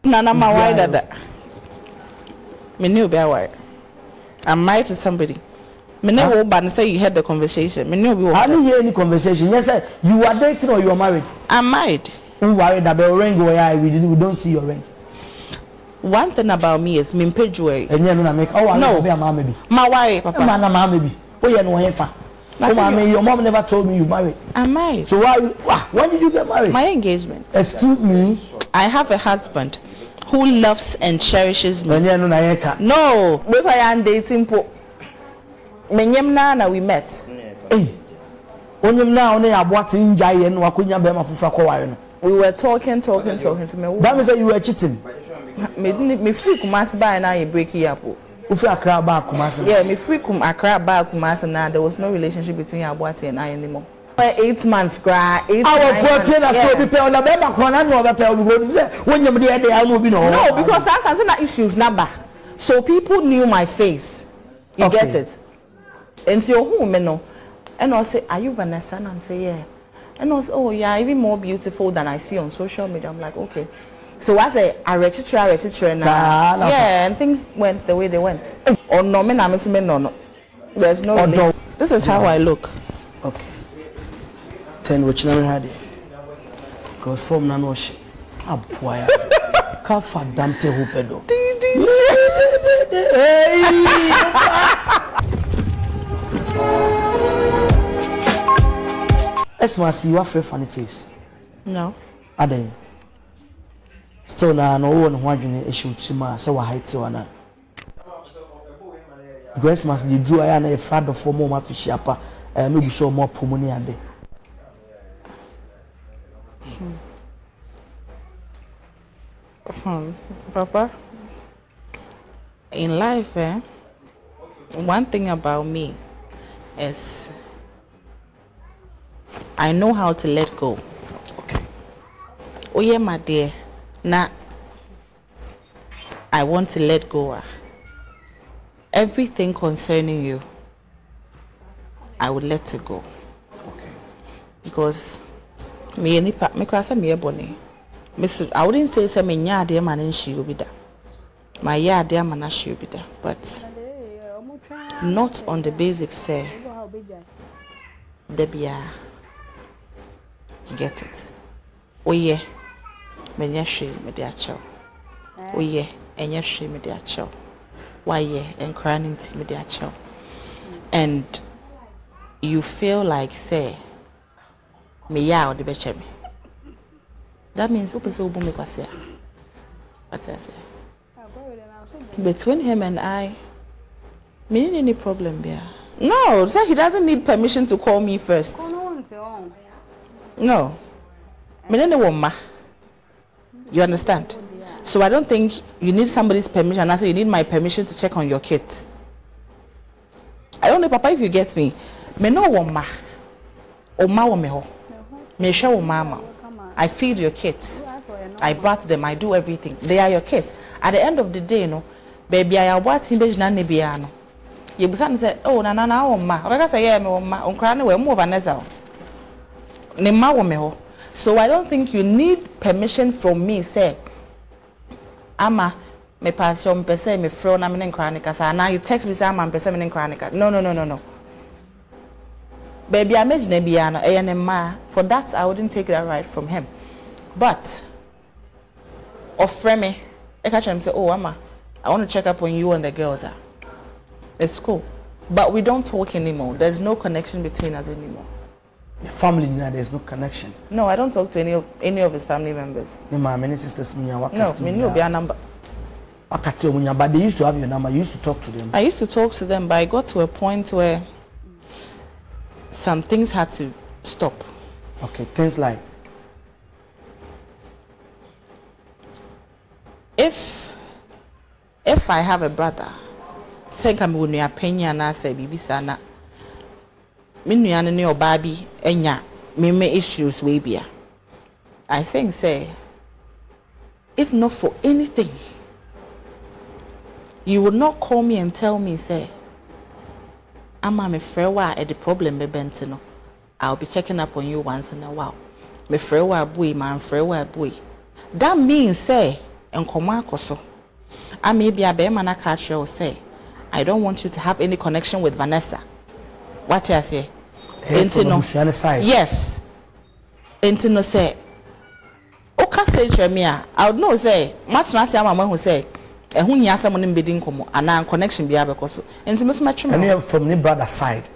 Nana, my why that? Me knew be why. I'm married to somebody. Me never but say you had the conversation. Me knew be why. I didn't hear any conversation. Yes, sir. You are dating or you are married? I'm married. Don't worry that the ring where we don't see your ring. One thing about me is me pay jewelry. And you know make no be a mama baby. My wife, papa. Mama baby. Oh you know him fa. Oh mommy, your mom never told me you married. I'm married. So why when did you get married? My engagement. Excuse me. I have a husband who loves and cherishes me. No, because I am dating po. Menyem we met. Hey, onyem na one abwati njaye no akonya be ma fufa ko ware no. We were talking to me. That means you were cheating. Me free Kumasi ba na you break here po. You free Accra ba Kumasi. Yeah, me free Accra ba Kumasi na there was no relationship between Abwati and I anymore. 8 months cry 8 months. Our 14 as to be pay on the baby corner no other pay we go say when you there they no be no. No, because that's something that issues number. So people knew my face. You okay. Get it? And so who me know. And I say, are you Vanessa? And I say, yeah. And I say, oh yeah, even more beautiful than I see on social media. I'm like, okay. So I say, I register now. Yeah, and things went the way they went. Oh no, me no. There's no really. This is how I look. Okay. 10 which never had it. Because from Nanoshi. Ah, boy. Kafa Dante Hopedo. Esma, you have a funny face. No. Are they? Still, no one wondering issue to my so I hate to Anna. Grace must be drew a father for more fish upper and maybe show more pulmonary and day. Papa, in life, one thing about me is I know how to let go. Okay. Oh yeah, my dear. Now, I want to let go. Everything concerning you, I would let it go. Okay. Because me krasa me ebony. I wouldn't say me nya dear man and she will be there. My yeah dear man she will be there. But not on the basic say Debia. Get it. Oh yeah. Me nya she me dear chow. Oh yeah, and yes she me dear chow. Why yeah, and crying into me dear chow. And you feel like say me ya or the beche me. That means open so boom because yeah. What I say? Between him and I, me need any problem there. No, so he doesn't need permission to call me first. No. Me don't know. You understand? So I don't think you need somebody's permission. I say you need my permission to check on your kids. I don't know, Papa, if you get me. Me no woma. Oma wo me ho. Me share wo mama. I feed your kids. I bath them. I do everything. They are your kids. At the end of the day, no, baby, I want him be Jnana bia no. You busan say, oh, na oma. Obeka say yeah me oma. Onkra ne we mo Vanessa. Ne ma wo me ho. So I don't think you need permission from me say ama me pass your pese me fro na me nkra sa na you text me say ama pese me nkra no. Baby, I imagine Nebiana, for that I wouldn't take that right from him. But offer me, I catch him say, oh, Amma, I want to check up on you and the girls. It's cool. But we don't talk anymore. There's no connection between us anymore. The family, there's no connection. No, I don't talk to any of his family members. No, my many sisters, no, me no be a number. But they used to have your number. You used to talk to them. I used to talk to them, but I got to a point where some things had to stop. Okay, things like? If I have a brother, say come with your opinion and I say bibi sana. Me nuyane ne obabi enya me issues we bia. I think say if not for anything, you would not call me and tell me say Ama me frewa at the problem be bentino. I'll be checking up on you once in a while. Me frewa boy, man frewa boy. That means say nkoaa koso. I may be a bear man catch you say I don't want you to have any connection with Vanessa. What I say? Intino. Yes. Intino say. Oka say tremia. I would know say much na say mama who say who nya someone in bidding komo and connection be abekoso. Enti me match me. And you from the brother side.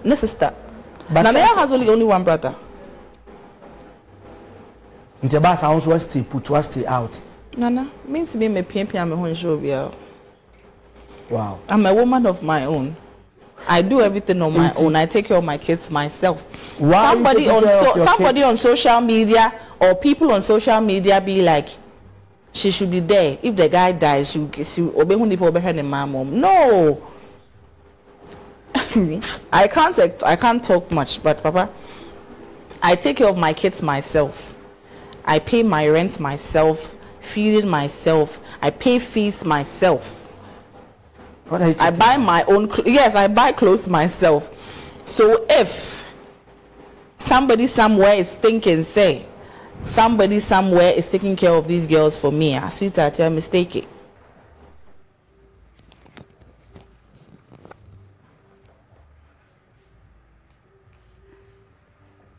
No sister. But Nana has only one brother. Nti ba sa also stay put to stay out. Nana means me pimpia me ho show bia. Wow. I'm a woman of my own. I do everything on my own. I take care of my kids myself. Why somebody on social media or people on social media be like, she should be there. If the guy dies, she obey who people obey her mom. No. I can't talk much, but Papa, I take care of my kids myself. I pay my rent myself, feeding myself. I pay fees myself. I buy my own yes, I buy clothes myself. So if somebody somewhere is thinking, say, somebody somewhere is taking care of these girls for me, sweetheart, you're mistaken.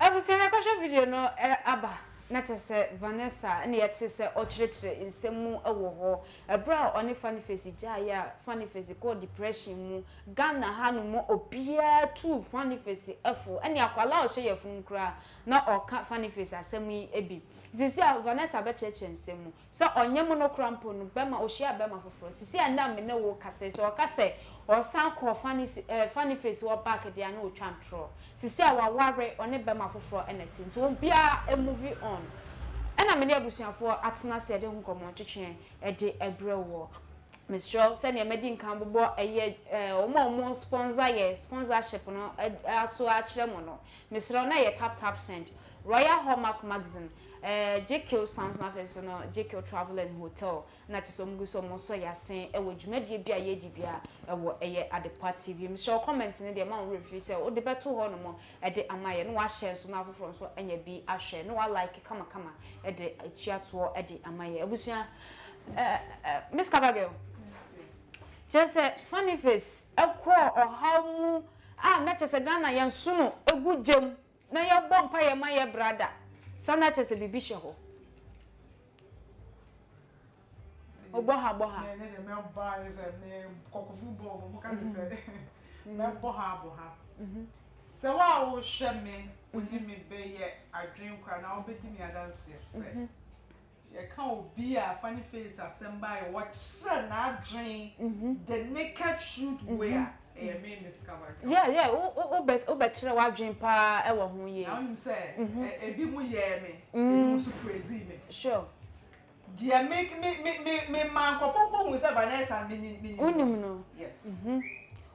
I was saying a video no Abba. Not just Vanessa, and yet say or church in Semu awo a brow on a funny face, jaya, funny face, called depression, Ghana hanu mo obia too funny face, effort, and yakala share your phone cry, not or cat funny face as semi ebi. This is Vanessa be church and Semu. So on Yamono crampon, Bema or share Bema for frost. See, and now me no work casse or casse or sound call funny face or back at the annual chantro. See, our worry on a Bema for frost and it won't be a movie on. ena me ne abusuafo atena se de nkomo twetwe de ebrewo Mr. Send your medin can bobo omo sponsorship no aso achire mo no Mr. na ye tap send Royal Hallmark magazine JQ sounds na face no JQ travel and hotel na chiso mguso mo so yasen e wo dwumadie bia ye gibia e wo eye Adepa TV Mr. comment ne de ma wo refi say o de beto ho no mo e de amaye no wa share so na afoforo so enya bi a share no wa like kama e de atuato e de amaye abusia Miss Kabagel just a funny face a call or how mu na chese Ghana yan suno egu jem na ye bompa ye ma ye brother sana chese bibi she ho oboha ne me ba is me kokofu bo mo kan say me boha se wa wo hwe me odi me be ye adwen kwa na obedi me adanse se you can't be a funny face assemble what's na dream the naked truth where a main discovered. Yeah, obekire wa dream pa e wo ho ye. Now you say e bi mu ye me, e mu praise me. Sure. Dia make me man ko fo hu say Vanessa me. Unim no. Yes.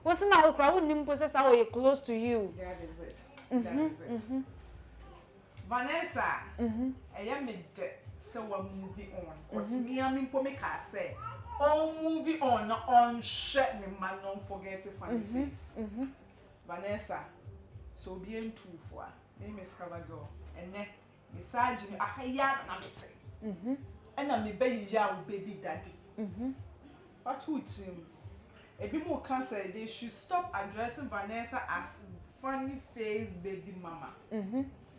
What's na wo kra unim ko say how we close to you. That is it. Vanessa e ya me de so we're moving on. Cause me I mean for me can say moving on share me man don't forget to funny face. Vanessa so be in two for me Miss Kwadwo and then beside me ahaya na mete. And I me be ya baby daddy. What would him? A bit more cancer they should stop addressing Vanessa as funny face baby mama.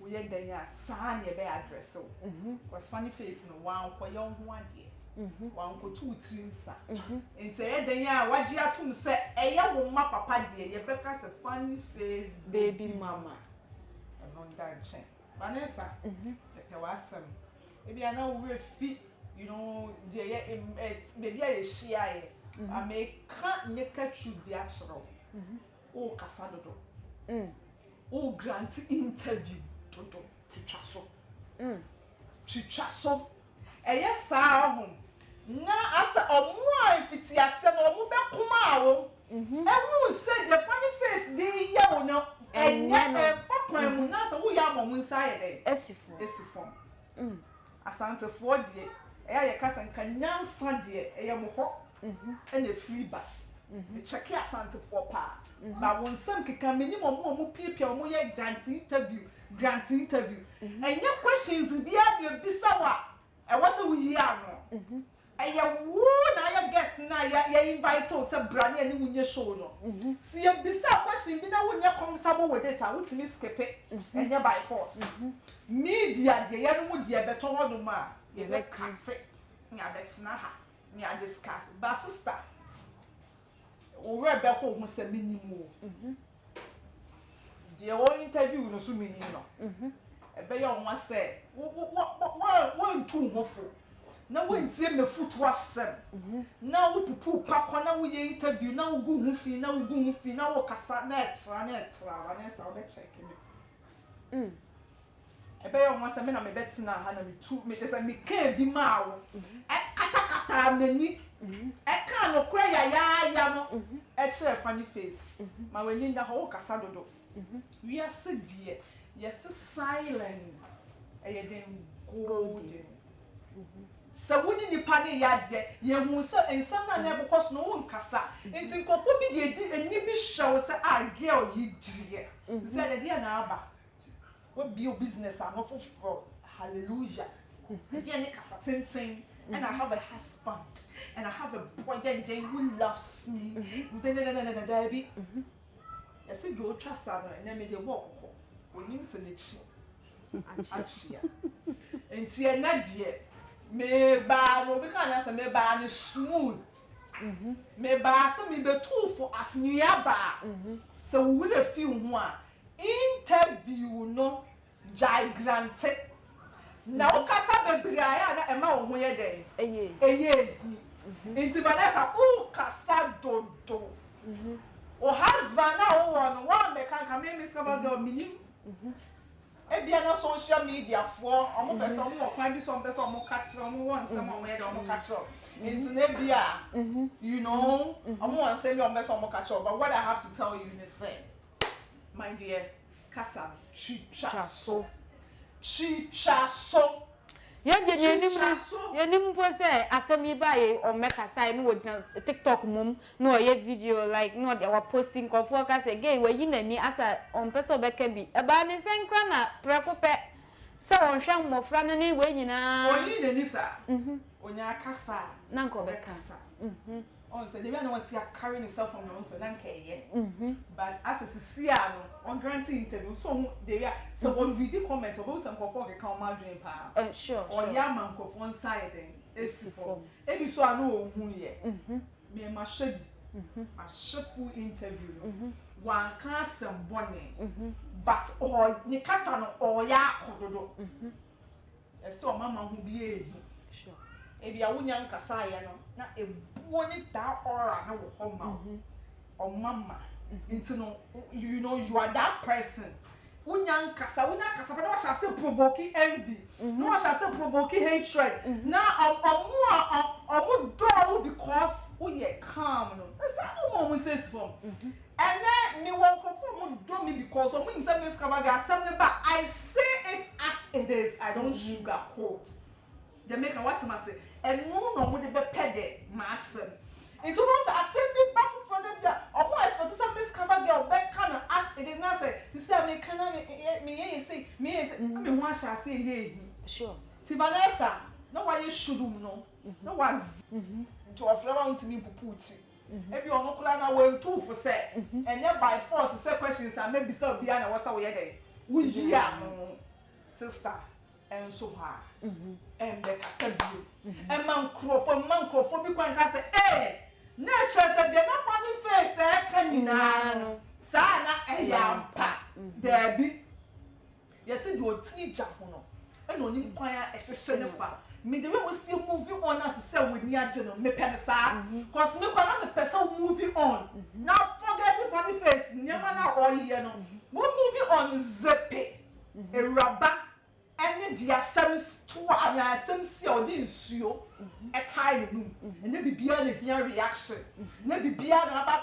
We had the son ye be address so. Was funny face no one for young one year. One ko 2 3 sa. Enti ye den ya waji atum se eya wo ma papa de ye be ka se funny face baby mama. And on that chain. Vanessa. Te wasem. E bia na wo fi you know de ye baby ye shia ye. I make can't naked should be ashro. O kasa dodo. O grant interview. Toto chichaso yes sa na asa omo fiti asem omo be kuma awo enu say the funny face dey ya wo no enya fakwan mu na so wo ya mo nsa ye dey esifo Asante for de ye kasa nka nyansa de ye mo ho na free ba check Asante for pa ba won sam keka menim omo piepia omo ye grant interview and your questions bia de bisawa e wase wo yi ano eye wo na ya guest na ya invite us bra na ni wunye show no si ya bisa question bi na wunye comfortable with it I want me skip it and by force media de ya no mu de beto ho no ma ye be kase nya betina ha nya discuss ba sister o we be ko hu se minimu the one interview no so meaning no ebe ya onwa say wo ntu hofo na wo ntie me futu asem na wo pupu pakwa na wo ye interview na wo gu hu fi na wo kasa na etra Vanessa wo be check me ebe ya onwa say me na me betina ha na me tu me say me ka bi ma wo kata amani ka no kra ya no chere funny face ma we nda ho kasa dodo we are said yes silence then golden so when ni pa ne ya de ye hu so ensam na na because no won kasa enti nkofo bi de eni bi show say girl yi die say the dia na aba what be your business am for hallelujah dia ne kasa tenten and I have a husband and I have a boy who loves me baby I said go trust her and me dey walk when him say nechi achia enti na die me ba no be kan say me ba ni smooth me ba say me be too for as niaba so we dey feel ho a interview no gigantic na o kasa bebre aya na ema wo ho ye den eye enti Vanessa o kasa dodo o husband na o won one me kan me Miss Kwadwo minim Ebia na social media for omo person omo kwan bi so omo person omo catch omo wan some omo head omo catch up. Into nebia, you know, omo wan say me omo person omo catch up. But what I have to tell you is say, my dear, kasa chicha so. Yenim po say asemi bae o meka sai no wogina TikTok mum no ye video like no they were posting kofo ka say gay we yinani asa on person beka bi e ba ne senkra na prekope se on hwa mmofra no ne we nyina oni nani sa onya kasa na nko beka on say the man was carrying himself from the on say but as a siano on granting interview so they are so on read the comment about some kofo ke kan ma dwen pa sure or ya man kofo inside den esifo ebi so ano ohun ye me ma shebi a shefu interview one can some bonne but or ni kasa no or ya kododo so mama hu bi sure ebi awunya nkasa ya no na ebuo ni da aura na wo homa o mama into no you know you are that person wunya nkasa but no shall say provoking envy no shall say provoking hatred na omo do because we are calm no that's how mom says from and then me won confirm do me because omo himself is cover ga something but I say it as it is I don't sugarcoat Jamaica what am I say and no mo de be pede masem into no say assembly back from them there omo expect say miss cover girl back can ask it na say to say me can me say me wan shall say ye sure ti Vanessa no why you should no no was to offer want me puputi e bi ono kula na we two for say and by force say questions and maybe say bia na wasa we dey wo yi am sister and so ha and the kasabio and man crofo bi kwan ka say na chese de na funny face kanina no sa na eyampa there bi yesi do tini ja ho no e no ni kwan a ehhehye ne fa me the way we still moving on as say we ni age no me pede sa cause me kwan na me person moving on now forget funny face nyama na oyiye no we moving on zepe e raba any dia sems to amia sems o di nsuo e kai no and na bibia na hia reaction na bibia na aba